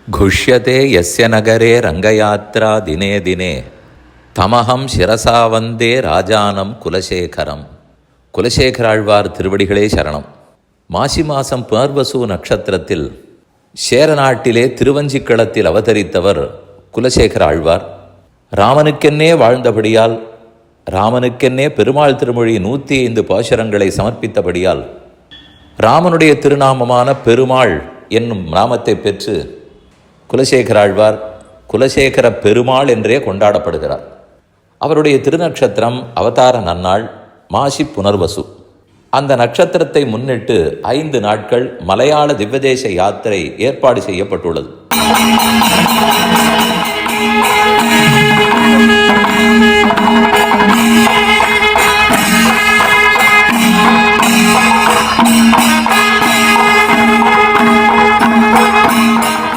घुष्यते यस्य नगरे रङ्गयात्रा दिने दिने தமகம் சிரசா வந்தே ராஜானம் குலசேகரம். குலசேகர ஆழ்வார் திருவடிகளே சரணம். மாசி மாதம் புனர்வசு நட்சத்திரத்தில் சேர நாட்டிலே திருவஞ்சிக்களத்தில் அவதரித்தவர் குலசேகர ஆழ்வார். ராமனுக்கென்னே வாழ்ந்தபடியால், ராமனுக்கென்னே பெருமாள் திருமொழி 105 பாசுரங்களை சமர்ப்பித்தபடியால் ராமனுடைய திருநாமமான பெருமாள் என்னும் நாமத்தை பெற்று குலசேகர ஆழ்வார் குலசேகர பெருமாள் என்றே கொண்டாடப்படுகிறார். அவருடைய திருநட்சத்திரம் அவதார நன்னாள் மாசி புனர்வசு. அந்த நட்சத்திரத்தை முன்னிட்டு 5 நாட்கள் மலையாள திவ்யதேச யாத்திரை ஏற்பாடு செய்யப்பட்டுள்ளது.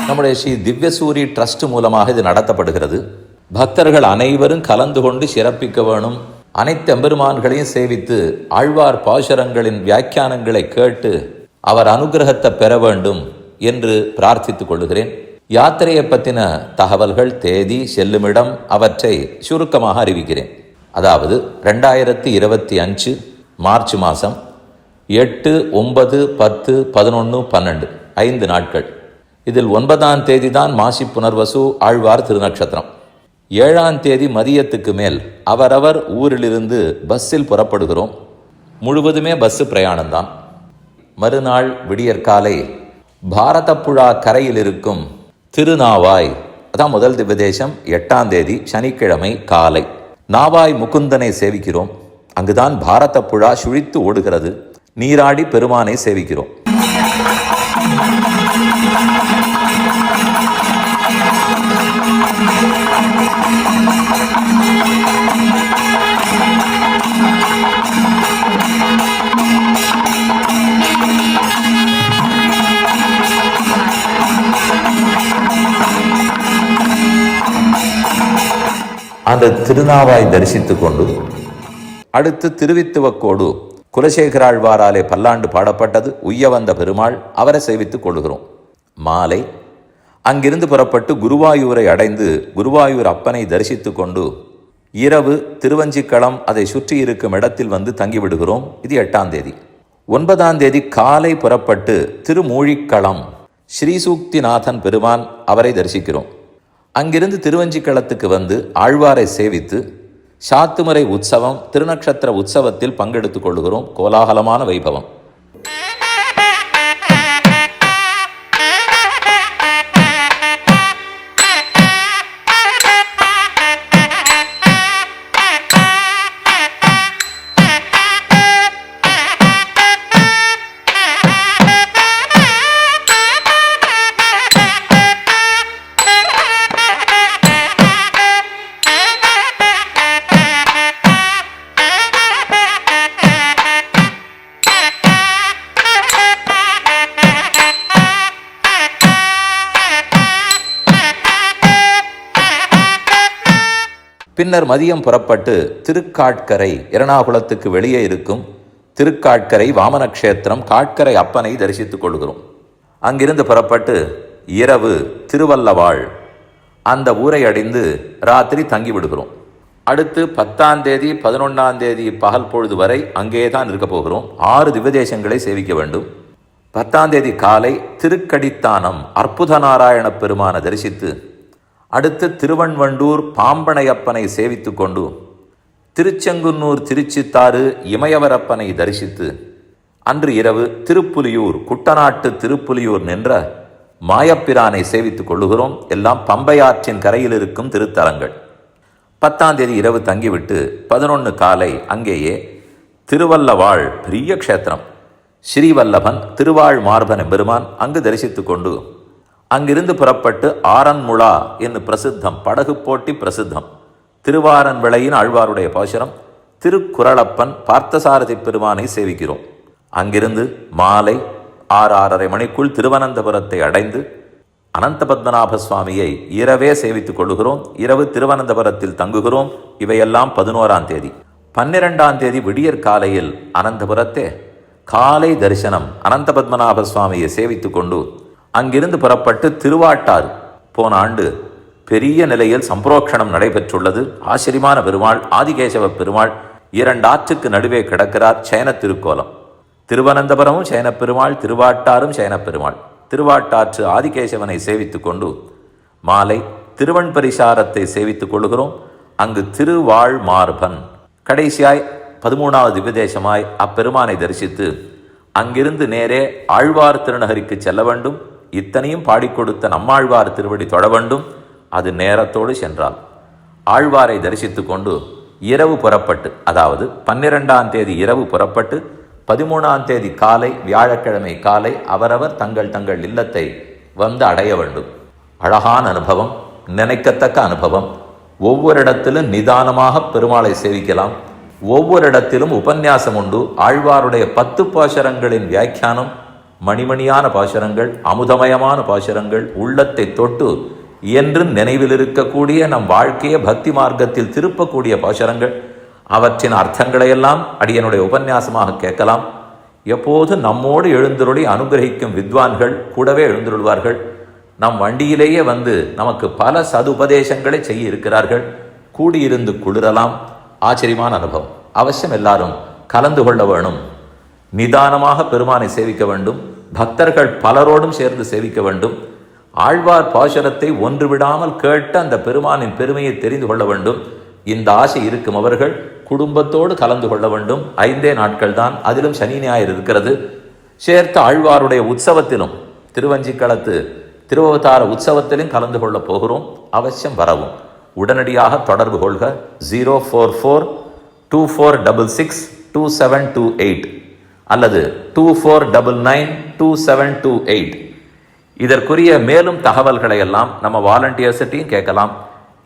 நம்முடைய ஸ்ரீ திவ்யசூரி ட்ரஸ்ட் மூலமாக இது நடத்தப்படுகிறது. பக்தர்கள் அனைவரும் கலந்து கொண்டு சிறப்பிக்க வேணும். அனைத்து எம்பெருமான்களையும் சேவித்து ஆழ்வார் பாசுரங்களின் வியாக்கியானங்களை கேட்டு அவர் அனுகிரகத்தை பெற வேண்டும் என்று பிரார்த்தித்துக் கொள்கிறேன். யாத்திரையை பற்றின தகவல்கள், தேதி, செல்லுமிடம் அவற்றை சுருக்கமாக அறிவிக்கிறேன். அதாவது 2025 மார்ச் மாதம் 8, 9, 10, 11, 12 5 நாட்கள். இதில் 9ஆம் தேதி தான் மாசி புனர்வசு ஆழ்வார் திருநட்சத்திரம். 7ஆம் தேதி மதியத்துக்கு மேல் அவரவர் ஊரிலிருந்து பஸ்ஸில் புறப்படுகிறோம். முழுவதுமே பஸ்ஸு பிரயாணம்தான். மறுநாள் விடியற்காலை பாரதப்புழா கரையில் இருக்கும் திருநாவாய், அதான் முதல் திவ்யதேசம், 8ஆம் தேதி சனிக்கிழமை காலை நாவாய் முகுந்தனை சேவிக்கிறோம். அங்குதான் பாரதப்புழா சுழித்து ஓடுகிறது. நீராடி பெருமானை சேவிக்கிறோம். அந்த திருநாவாய் தரிசித்துக் கொண்டு அடுத்து திருவித்துவக்கோடு குலசேகராழ்வாராலே பல்லாண்டு பாடப்பட்டது உய்ய வந்த பெருமாள், அவரை சேவித்துக் கொள்கிறோம். மாலை அங்கிருந்து புறப்பட்டு குருவாயூரை அடைந்து குருவாயூர் அப்பனை தரிசித்து கொண்டு இரவு திருவஞ்சிக்களம் அதை சுற்றி இருக்கும் இடத்தில் வந்து தங்கிவிடுகிறோம். இது 8ஆம் தேதி. 9ஆம் தேதி காலை புறப்பட்டு திருமூழிக்களம் ஸ்ரீசூக்திநாதன் பெருமான் அவரை தரிசிக்கிறோம். அங்கிருந்து திருவஞ்சிக்களத்துக்கு வந்து ஆழ்வாரை சேவித்து சாத்துமுறை உற்சவம், திருநக்ஷத்திர உற்சவத்தில் பங்கெடுத்துக் கொள்கிறோம். கோலாகலமான வைபவம். பின்னர் மதியம் புறப்பட்டு திருக்காட்கரை, எர்ணாகுளத்துக்கு வெளியே இருக்கும் திருக்காட்கரை வாமனக்ஷேத்திரம் காட்கரை அப்பனை தரிசித்துக் கொள்கிறோம். அங்கிருந்து புறப்பட்டு இரவு திருவல்லவாள் அந்த ஊரை அடைந்து ராத்திரி தங்கி விடுகிறோம். அடுத்து 10ஆம் தேதி 11ஆம் தேதி பகல் பொழுது வரை அங்கே தான் இருக்க போகிறோம். 6 திவ்யதேசங்களை சேவிக்க வேண்டும். 10ஆம் தேதி காலை திருக்கடித்தானம் அற்புத நாராயண பெருமான தரிசித்து அடுத்து திருவண்வண்டூர் பாம்பனையப்பனை சேவித்து கொண்டு திருச்செங்குன்னூர் திருச்சித்தாறு இமயவரப்பனை தரிசித்து அன்று இரவு திருப்புலியூர் குட்டநாட்டு திருப்புலியூர் நின்ற மாயப்பிரானை சேவித்துக் கொள்ளுகிறோம். எல்லாம் பம்பையாற்றின் கரையில் இருக்கும் திருத்தலங்கள். 10ஆம் தேதி இரவு தங்கிவிட்டு 11 காலை அங்கேயே திருவல்லவாள் பெரிய க்ஷேத்திரம் ஸ்ரீவல்லபன் திருவாழ் மார்பன் பெருமான் அங்கு தரிசித்துக் கொண்டு அங்கிருந்து புறப்பட்டு ஆரன்முழா என்று பிரசித்தம், படகு போட்டி பிரசித்தம் திருவாரன் விளையின் ஆழ்வாருடைய பாசுரம் திருக்குறளப்பன் பார்த்தசாரதி பெருமானை சேவிக்கிறோம். அங்கிருந்து மாலை 6:30 மணிக்குள் திருவனந்தபுரத்தை அடைந்து அனந்த பத்மநாப சுவாமியை இரவே சேவித்துக் கொள்ளுகிறோம். இரவு திருவனந்தபுரத்தில் தங்குகிறோம். இவையெல்லாம் 11ஆம் தேதி. 12ஆம் தேதி விடியற் காலையில் அனந்தபுரத்தே காலை தரிசனம் அனந்த பத்மநாப சுவாமியை சேவித்துக் கொண்டு அங்கிருந்து புறப்பட்டு திருவாட்டாறு போன ஆண்டு பெரிய நிலையில் சம்பரோக்ஷணம் நடைபெற்றுள்ளது. ஆச்சரியமான பெருமாள் ஆதிகேசவ பெருமாள் 2 ஆற்றுக்கு நடுவே கிடக்கிறார். சயன திருக்கோலம். திருவனந்தபுரமும் சயன பெருமாள், திருவாட்டாரும் சயன பெருமாள். திருவாட்டாற்று ஆதிகேசவனை சேவித்துக் கொண்டு மாலை திருவண் பரிசாரத்தை சேவித்துக் கொள்கிறோம். அங்கு திருவாழ் மார்பன் கடைசியாய் 13வது திவ்யதேசமாய் அப்பெருமானை தரிசித்து அங்கிருந்து நேரே ஆழ்வார் திருநகரிக்கு செல்ல வேண்டும். இத்தனையும் பாடிக் கொடுத்த நம்மாழ்வார் திருவடி தொட வேண்டும். அது நேரத்தோடு சென்றால் ஆழ்வாரை தரிசித்துக் கொண்டு இரவு புறப்பட்டு, அதாவது 12ஆம் தேதி இரவு புறப்பட்டு 13ஆம் தேதி காலை வியாழக்கிழமை காலை அவரவர் தங்கள் தங்கள் இல்லத்தை வந்து அடைய வேண்டும். அழகான அனுபவம், நினைக்கத்தக்க அனுபவம். ஒவ்வொரு இடத்திலும் நிதானமாக பெருமாளை சேவிக்கலாம். ஒவ்வொரு இடத்திலும் உபன்யாசம் உண்டு. ஆழ்வாருடைய 10 பாசுரங்களின் வியாக்கியானம் மணிமணியான பாசுரங்கள், அமுதமயமான பாசுரங்கள், உள்ளத்தை தொட்டு என்றும் நினைவில் இருக்கக்கூடிய நம் வாழ்க்கையை பக்தி மார்க்கத்தில் திருப்பக்கூடிய பாசுரங்கள். அவற்றின் அர்த்தங்களையெல்லாம் அடியனுடைய உபன்யாசமாக கேட்கலாம். எப்போது நம்மோடு எழுந்தருளி அனுகிரகிக்கும் வித்வான்கள் கூடவே எழுந்தருள்வார்கள். நம் வண்டியிலேயே வந்து நமக்கு பல சதுபதேசங்களை செய்ய இருக்கிறார்கள். கூடியிருந்து குளிரலாம். ஆச்சரியமான அனுபவம். அவசியம் எல்லாரும் கலந்து கொள்ள வேணும். நிதானமாக பெருமானை சேவிக்க வேண்டும். பக்தர்கள் பலரோடும் சேர்ந்து சேவிக்க வேண்டும். ஆழ்வார் பாசுரத்தை ஒன்று விடாமல் கேட்டு அந்த பெருமானின் பெருமையை தெரிந்து கொள்ள வேண்டும். இந்த ஆசை இருக்கும் அவர்கள் குடும்பத்தோடு கலந்து கொள்ள வேண்டும். 5 நாட்கள் தான், அதிலும் சனி ஞாயிறு இருக்கிறது. சேர்த்து ஆழ்வாருடைய உற்சவத்திலும் திருவஞ்சிக்களத்து திருவவதார உற்சவத்திலும் கலந்து கொள்ள போகிறோம். அவசியம் வரவும். உடனடியாக தொடர்பு கொள்க. 044-2466-2728 அல்லது 2499-2728. இதற்குரிய மேலும் தகவல்களை எல்லாம் நம்ம வாலண்டியர்ஸ்ட்டையும் கேட்கலாம்.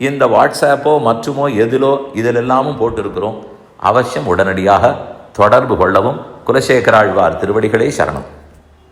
இந்த வாட்ஸ்ஆப்போ மற்றுமோ இதிலெல்லாமும் போட்டிருக்கிறோம். அவசியம் உடனடியாக தொடர்பு கொள்ளவும். குலசேகராழ்வார் திருவடிகளே சரணம்.